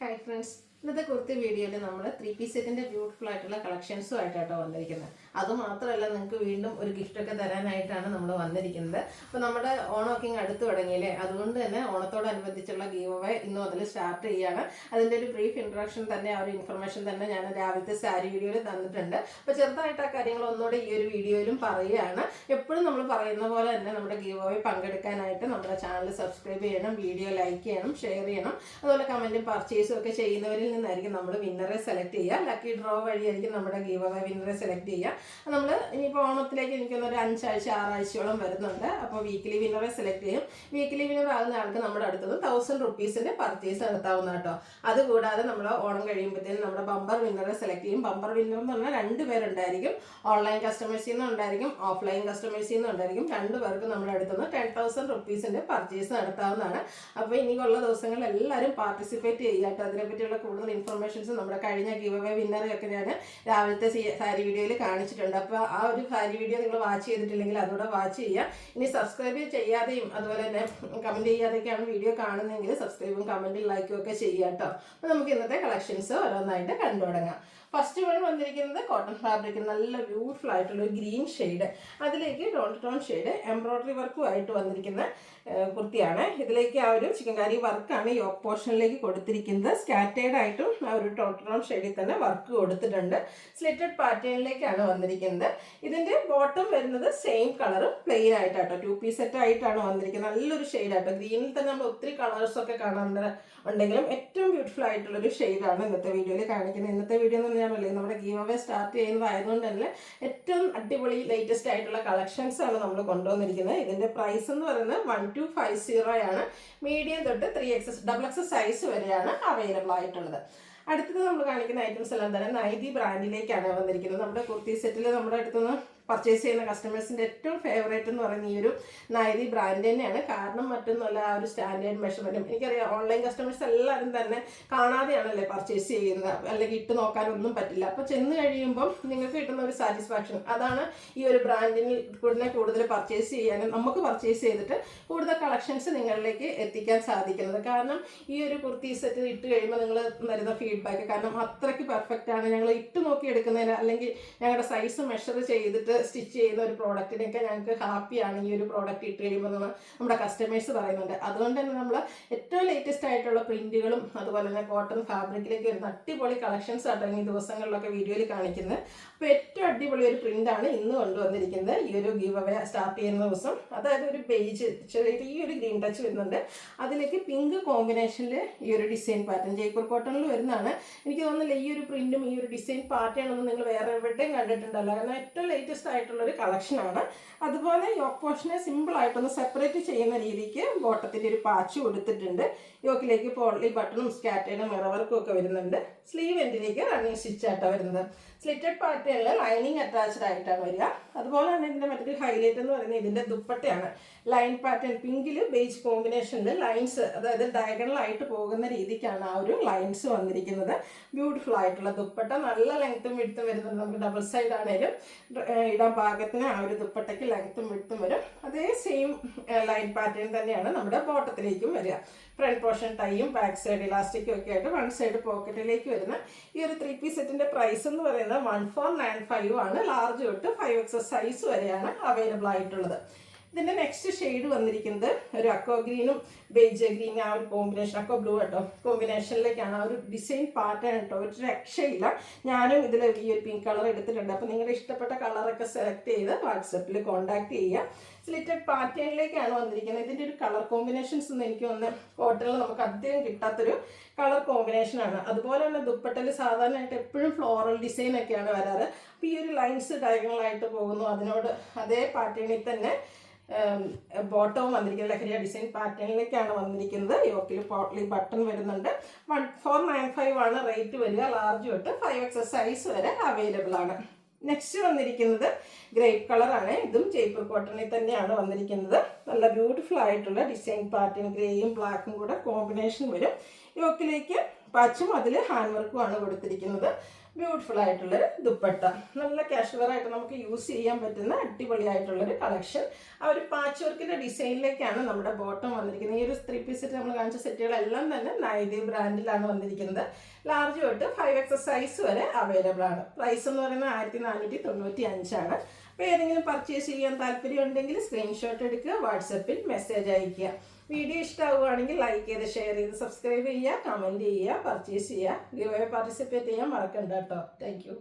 Hi friends, ഇന്നത്തെ കുർത്തി വീഡിയോയിൽ നമ്മൾ 3 പീസ് സെറ്റിൻ്റെ ബ്യൂട്ടിഫുൾ ആയിട്ടുള്ള കളക്ഷൻസും ആയിട്ടാണ് വന്നിരിക്കുന്നത്. അതുമാത്രമല്ല, നിങ്ങൾക്ക് വീണ്ടും ഒരു ഗിഫ്റ്റൊക്കെ തരാനായിട്ടാണ് നമ്മൾ വന്നിരിക്കുന്നത്. അപ്പോൾ നമ്മുടെ ഓണമൊക്കെ ഇങ്ങ് അടുത്ത് തുടങ്ങിയില്ലേ, അതുകൊണ്ട് തന്നെ ഓണത്തോടനുബന്ധിച്ചുള്ള ഗീവ് അവേ ഇന്ന് മുതൽ സ്റ്റാർട്ട് ചെയ്യുകയാണ്. അതിൻ്റെ ഒരു ബ്രീഫ് ഇൻട്രൊഡക്ഷൻ തന്നെ, ആ ഒരു ഇൻഫർമേഷൻ തന്നെ ഞാൻ രാവിലത്തെ സാരി വീഡിയോയിൽ തന്നിട്ടുണ്ട്. അപ്പോൾ ചെറുതായിട്ട് ആ കാര്യങ്ങൾ ഒന്നുകൂടെ ഈ ഒരു വീഡിയോയിലും പറയുകയാണ്. എപ്പോഴും നമ്മൾ പറയുന്ന പോലെ തന്നെ നമ്മുടെ ഗീവ് അവേ പങ്കെടുക്കാനായിട്ട് നമ്മുടെ ചാനൽ സബ്സ്ക്രൈബ് ചെയ്യണം, വീഡിയോ ലൈക്ക് ചെയ്യണം, ഷെയർ ചെയ്യണം. അതുപോലെ കമൻറ്റും പർച്ചേസും ഒക്കെ ചെയ്യുന്നവരിൽ നിന്നായിരിക്കും നമ്മൾ വിന്നറെ സെലക്ട് ചെയ്യുക. ലക്കി ഡ്രോ വഴിയായിരിക്കും നമ്മുടെ ഗീവ് അവേ വിന്നറെ സെലക്ട് ചെയ്യുക. നമ്മൾ ഇനിയിപ്പോൾ ഓണത്തിലേക്ക് എനിക്കൊന്നൊരു 5 ആഴ്ച 6 ആഴ്ചയോളം വരുന്നുണ്ട്. അപ്പോൾ വീക്കിലി വിന്നറെ സെലക്ട് ചെയ്യും. വീക്കിലി വിന്നർ ആകുന്ന ആൾക്ക് നമ്മുടെ അടുത്തത് 1000 റുപ്പീസിൻ്റെ പർച്ചേസ് നടത്താവുന്ന കേട്ടോ. അതുകൂടാതെ നമ്മൾ ഓണം കഴിയുമ്പോഴത്തേനും നമ്മുടെ ബമ്പർ വിന്നറെ സെലക്ട് ചെയ്യും. ബമ്പർ വിന്നർ എന്ന് പറഞ്ഞാൽ 2 പേരുണ്ടായിരിക്കും. ഓൺലൈൻ കസ്റ്റമേഴ്സിൽ നിന്നും ഉണ്ടായിരിക്കും, ഓഫ്ലൈൻ കസ്റ്റമേഴ്സിൽ നിന്നും ഉണ്ടായിരിക്കും. 2 പേർക്ക് നമ്മുടെ അടുത്തുനിന്ന് 10,000 റുപ്പീസിൻ്റെ പർച്ചേസ് നടത്താവുന്നതാണ്. അപ്പോൾ ഇനിയുള്ള ദിവസങ്ങളിൽ എല്ലാവരും പാർട്ടിസിപ്പേറ്റ് ചെയ്യുക കേട്ടോ. അതിനെപ്പറ്റിയുള്ള കൂടുതൽ ഇൻഫർമേഷൻസ് നമ്മുടെ കഴിഞ്ഞ ഗീവ് അവേ വിന്നറെയൊക്കെ ഞാൻ രാവിലത്തെ സാരി വീഡിയോയിൽ കാണിച്ചിട്ടുണ്ട്. അപ്പോൾ ആ ഒരു സാരി വീഡിയോ നിങ്ങൾ വാച്ച് ചെയ്തിട്ടില്ലെങ്കിൽ അതുകൂടെ വാച്ച് ചെയ്യുക. ഇനി സബ്സ്ക്രൈബ് ചെയ്യാതെയും അതുപോലെ തന്നെ കമൻറ്റ് ചെയ്യാതെയൊക്കെയാണ് വീഡിയോ കാണുന്നതെങ്കിൽ സബ്സ്ക്രൈബും കമൻറ്റും ലൈക്കും ഒക്കെ ചെയ്യുക കേട്ടോ. അപ്പോൾ നമുക്ക് ഇന്നത്തെ കളക്ഷൻസ് ഓരോന്നായിട്ട് കണ്ടു തുടങ്ങാം. ഫസ്റ്റ് വൺ വന്നിരിക്കുന്നത് കോട്ടൺ ഫാബ്രിക്, നല്ല ബ്യൂട്ടിഫുൾ ആയിട്ടുള്ള ഒരു ഗ്രീൻ ഷെയ്ഡ്, അതിലേക്ക് ടോൺ ഷെയ്ഡ് എംബ്രോയ്ഡറി വർക്കും ആയിട്ട് വന്നിരിക്കുന്ന കുർത്തിയാണ്. ഇതിലേക്ക് ആ ഒരു ചിക്കൻകാരി വർക്കാണ് യോക്ക് പോർഷനിലേക്ക് കൊടുത്തിരിക്കുന്നത്. സ്കാറ്റേഡ് ആയിട്ടും ആ ഒരു ടോൺ ഷെയ്ഡിൽ തന്നെ വർക്ക് കൊടുത്തിട്ടുണ്ട്. സ്ലിറ്റഡ് പാറ്റേണിലേക്കാണ് വന്നിരിക്കുന്നത്. ഇതിൻ്റെ ബോട്ടം വരുന്നത് സെയിം കളർ പ്ലെയിൻ ആയിട്ടാട്ടോ, 2 പീസ് സെറ്റ് ആയിട്ടാണ് വന്നിരിക്കുന്നത്. നല്ലൊരു ഷെയ്ഡാട്ടോ. ഗ്രീനിൽ തന്നെ നമ്മൾ ഒത്തിരി കളേഴ്സൊക്കെ കാണാറുണ്ടെങ്കിലും ഏറ്റവും ബ്യൂട്ടിഫുൾ ആയിട്ടുള്ളൊരു ഷെയ്ഡാണ് ഇന്നത്തെ വീഡിയോയിൽ കാണിക്കുന്നത്. ഇന്നത്തെ വീഡിയോ എന്ന് പറഞ്ഞാൽ നമ്മുടെ ഗീവ് അവേ സ്റ്റാർട്ട് ചെയ്യുന്നതായതുകൊണ്ട് തന്നെ ഏറ്റവും അടിപൊളി ലേറ്റസ്റ്റ് ആയിട്ടുള്ള കളക്ഷൻസ് ആണ് നമ്മൾ കൊണ്ടുവന്നിരിക്കുന്നത്. ഇതിൻ്റെ പ്രൈസ് എന്ന് പറയുന്നത് 1250 ആണ്. മീഡിയം തൊട്ട് 3XS XXS സൈസ് വരെയാണ് അവൈലബിൾ ആയിട്ടുള്ളത്. അടുത്തത് നമ്മൾ കാണിക്കുന്ന ഐറ്റംസ് എല്ലാം തന്നെ നൈതി ബ്രാൻഡിലേക്കാണ് വന്നിരിക്കുന്നത്. നമ്മുടെ കുർത്തി സെറ്റിൽ നമ്മുടെ അടുത്തുനിന്ന് പർച്ചേസ് ചെയ്യുന്ന കസ്റ്റമേഴ്സിൻ്റെ ഏറ്റവും ഫേവറേറ്റ് എന്ന് പറയുന്ന ഈ ഒരു നൈതി ബ്രാൻഡ് തന്നെയാണ്. കാരണം മറ്റൊന്നുമല്ല, ആ ഒരു സ്റ്റാൻഡേർഡ് മെഷർമെൻറ്റും. എനിക്കറിയാം ഓൺലൈൻ കസ്റ്റമേഴ്സ് എല്ലാവരും തന്നെ കാണാതെയാണല്ലേ പർച്ചേസ് ചെയ്യുന്നത്, അല്ലെങ്കിൽ ഇട്ട് നോക്കാനൊന്നും പറ്റില്ല. അപ്പോൾ ചെന്ന് കഴിയുമ്പം നിങ്ങൾക്ക് കിട്ടുന്ന ഒരു സാറ്റിസ്ഫാക്ഷൻ, അതാണ് ഈ ഒരു ബ്രാൻഡിൽ കൂടുതൽ പർച്ചേസ് ചെയ്യാനും നമുക്ക് പർച്ചേസ് ചെയ്തിട്ട് കൂടുതൽ കളക്ഷൻസ് നിങ്ങളിലേക്ക് എത്തിക്കാൻ സാധിക്കുന്നത്. കാരണം ഈ ഒരു കുർത്തി സെറ്റ് ഇട്ട് കഴിയുമ്പോൾ നിങ്ങൾ തരുന്ന ഫീഡ്ബാക്ക്, കാരണം അത്രയ്ക്ക് പെർഫെക്റ്റ് ആണ്. ഞങ്ങൾ ഇട്ട് നോക്കി എടുക്കുന്നതിന് അല്ലെങ്കിൽ ഞങ്ങളുടെ സൈസ് മെഷർ ചെയ്തിട്ട് സ്റ്റിച്ച് ചെയ്യുന്ന ഒരു പ്രോഡക്റ്റിനൊക്കെ ഞങ്ങൾക്ക് ഹാപ്പിയാണ് ഈ ഒരു പ്രോഡക്റ്റ് ഇട്ട് കഴിയുമ്പോൾ നമ്മുടെ കസ്റ്റമേഴ്സ് പറയുന്നുണ്ട്. അതുകൊണ്ട് തന്നെ നമ്മൾ ഏറ്റവും ലേറ്റസ്റ്റ് ആയിട്ടുള്ള പ്രിന്റുകളും അതുപോലെ തന്നെ കോട്ടൺ ഫാബ്രിക്കിലേക്ക് വരുന്ന അടിപൊളി കളക്ഷൻസ് അടങ്ങിയ ദിവസങ്ങളിലൊക്കെ വീഡിയോയിൽ കാണിക്കുന്നത്. അപ്പോൾ ഏറ്റവും അടിപൊളി ഒരു പ്രിന്റാണ് ഇന്ന് കൊണ്ടുവന്നിരിക്കുന്നത്. ഈ ഒരു ഗീവ് അവേ സ്റ്റാർട്ട് ചെയ്യുന്ന ദിവസം, അതായത് ഒരു ബേജ് ഈ ഒരു ഗ്രീൻ ടച്ച് വരുന്നുണ്ട്. അതിലേക്ക് പിങ്ക് കോമ്പിനേഷനിൽ ഈ ഒരു ഡിസൈൻ പാറ്റേൺ ജയ്പൂർ കോട്ടണിൽ വരുന്നതാണ്. എനിക്ക് തോന്നുന്നില്ല ഈ ഒരു പ്രിന്റും ഈ ഒരു ഡിസൈൻ പാറ്റേൺ ഒന്നും നിങ്ങൾ വേറെ എവിടെയും കണ്ടിട്ടുണ്ടല്ലോ. കാരണം ഏറ്റവും ലേറ്റസ്റ്റ് ആയിട്ടുള്ളൊരു കളക്ഷനാണ്. അതുപോലെ യോക്ക് പോർഷനെ സിമ്പിൾ ആയിട്ടൊന്ന് സെപ്പറേറ്റ് ചെയ്യുന്ന രീതിക്ക് ബോട്ടത്തിൻ്റെ ഒരു പാച്ച് കൊടുത്തിട്ടുണ്ട്. യോക്കിലേക്ക് പോളി ബട്ടണും സ്കാറ്റേഡും മിറവർക്കും ഒക്കെ വരുന്നുണ്ട്. സ്ലീവ് എൻഡിലേക്ക് റണ്ണിങ് സ്റ്റിച്ച് ആയിട്ടാണ് വരുന്നത്. സ്ലിറ്റഡ് പാറ്റേണിൽ ലൈനിങ് അറ്റാച്ച്ഡ് ആയിട്ടാണ് വരിക. അതുപോലെ തന്നെ ഇതിൻ്റെ മറ്റൊരു ഹൈലൈറ്റ് എന്ന് പറയുന്നത് ഇതിൻ്റെ ദുപ്പട്ടയാണ്. ലൈൻ പാറ്റേൺ പിങ്കിൽ ബേജ് കോമ്പിനേഷനിൽ ലൈൻസ്, അതായത് ഡയഗണലായിട്ട് പോകുന്ന രീതിക്കാണ് ആ ഒരു ലൈൻസ് വന്നിരിക്കുന്നത്. ബ്യൂട്ടിഫുൾ ആയിട്ടുള്ള ദുപ്പട്ട, നല്ല ലെങ്ത്തും വിഡ്ത്തും വരുന്നുണ്ട്. നമുക്ക് ഡബിൾ സൈഡ് ആണേലും ഇടാൻ പാകത്തിന് ആ ഒരു ദുപ്പട്ടയ്ക്ക് ലെങ്ത്തും വിഡ്ത്തും വരും. അതേ സെയിം ലൈൻ പാറ്റേൺ തന്നെയാണ് നമ്മുടെ ബോട്ടത്തിലേക്കും വരിക. ഫ്രണ്ട് പോർഷൻ ടൈയും ബാക്ക് സൈഡ് ഇലാസ്റ്റിക്കും ഒക്കെ ആയിട്ട് 1 സൈഡ് പോക്കറ്റിലേക്ക് വരുന്ന ഈ ഒരു 3 പീസ് സെറ്റിൻ്റെ പ്രൈസ് എന്ന് പറയുന്നത് 1495 ആണ്. ലാർജ് തൊട്ട് 5XS സൈസ് വരെയാണ് അവൈലബിൾ ആയിട്ടുള്ളത്. ഇതിൻ്റെ നെക്സ്റ്റ് ഷെയ്ഡ് വന്നിരിക്കുന്നത് ഒരു അക്കോ ഗ്രീനും ബേജ് ഗ്രീൻ, ആ ഒരു കോമ്പിനേഷൻ, അക്കോ ബ്ലൂ കേട്ടോ, കോമ്പിനേഷനിലേക്കാണ്. ആ ഒരു ഡിസൈൻ പാറ്റേൺ കേട്ടോ, ഒരു രക്ഷയില്ല. ഞാനും ഇതിൽ ഈ ഒരു പിങ്ക് കളർ എടുത്തിട്ടുണ്ട്. അപ്പോൾ നിങ്ങളുടെ ഇഷ്ടപ്പെട്ട കളറൊക്കെ സെലക്ട് ചെയ്ത് വാട്സപ്പിൽ കോൺടാക്ട് ചെയ്യുക. സ്ലിറ്റഡ് പാറ്റേണിലേക്കാണ് വന്നിരിക്കുന്നത്. ഇതിൻ്റെ ഒരു കളർ കോമ്പിനേഷൻസ് ഒന്നും എനിക്ക് കോട്ടണിൽ നമുക്ക് അധികം കിട്ടാത്തൊരു കളർ കോമ്പിനേഷനാണ്. അതുപോലെ തന്നെ ദുപ്പട്ടയിൽ സാധാരണയായിട്ട് എപ്പോഴും ഫ്ലോറൽ ഡിസൈൻ ഒക്കെയാണ് വരാറ്. അപ്പോൾ ഈ ഒരു ലൈൻസ് ഡയഗണലായിട്ട് പോകുന്നു. അതിനോട് അതേ പാറ്റേണിൽ തന്നെ ബോട്ടവും വന്നിരിക്കുന്നത് ലഹരിയ ഡിസൈൻ പാറ്റേണിലേക്കാണ് വന്നിരിക്കുന്നത്. യോക്കിൽ പോട്ട്ലി ബട്ടൺ വരുന്നുണ്ട്. 1495 ആണ് റേറ്റ് വരിക. ലാർജ് തൊട്ട് 5XS സൈസ് വരെ അവൈലബിൾ ആണ്. നെക്സ്റ്റ് വന്നിരിക്കുന്നത് ഗ്രേപ്പ് കളറാണ്. ഇതും ജയ്പൂർ കോട്ടണിൽ തന്നെയാണ് വന്നിരിക്കുന്നത്. നല്ല ബ്യൂട്ടിഫുൾ ആയിട്ടുള്ള ഡിസൈൻ പാറ്റേൺ, ഗ്രേയും ബ്ലാക്കും കൂടെ കോമ്പിനേഷൻ വരും. യോക്കിലേക്ക് പാച്ചും അതിൽ ഹാൻഡ് വർക്കുമാണ് കൊടുത്തിരിക്കുന്നത്. ബ്യൂട്ടിഫുൾ ആയിട്ടുള്ളൊരു ദുപ്പട്ട, നല്ല കാഷ്വലായിട്ട് നമുക്ക് യൂസ് ചെയ്യാൻ പറ്റുന്ന അടിപൊളിയായിട്ടുള്ളൊരു കളക്ഷൻ. ആ ഒരു പാച്ച് വർക്കിൻ്റെ ഡിസൈനിലേക്കാണ് നമ്മുടെ ബോട്ടം വന്നിരിക്കുന്നത്. ഈ ഒരു 3 പീസ് സെറ്റ് നമ്മൾ കാണിച്ച സെറ്റുകളെല്ലാം തന്നെ നൈതി ബ്രാൻഡിലാണ് വന്നിരിക്കുന്നത്. ലാർജ് തൊട്ട് 5XS സൈസ് വരെ അവൈലബിൾ ആണ്. പ്രൈസ് എന്ന് പറയുന്നത് 1495 ആണ്. അപ്പോൾ ഏതെങ്കിലും പർച്ചേസ് ചെയ്യാൻ താല്പര്യം ഉണ്ടെങ്കിൽ സ്ക്രീൻഷോട്ട് എടുക്കുക, വാട്സപ്പിൽ മെസ്സേജ് അയയ്ക്കുക. വീഡിയോ ഇഷ്ടമാവുകയാണെങ്കിൽ ലൈക്ക് ചെയ്ത് ഷെയർ ചെയ്ത് സബ്സ്ക്രൈബ് ചെയ്യുക, കമൻറ്റ് ചെയ്യുക, പർച്ചേസ് ചെയ്യുക. ഗിവ് അവേ പാർട്ടിസിപ്പേറ്റ് ചെയ്യാൻ മറക്കണ്ട കേട്ടോ. Thank you.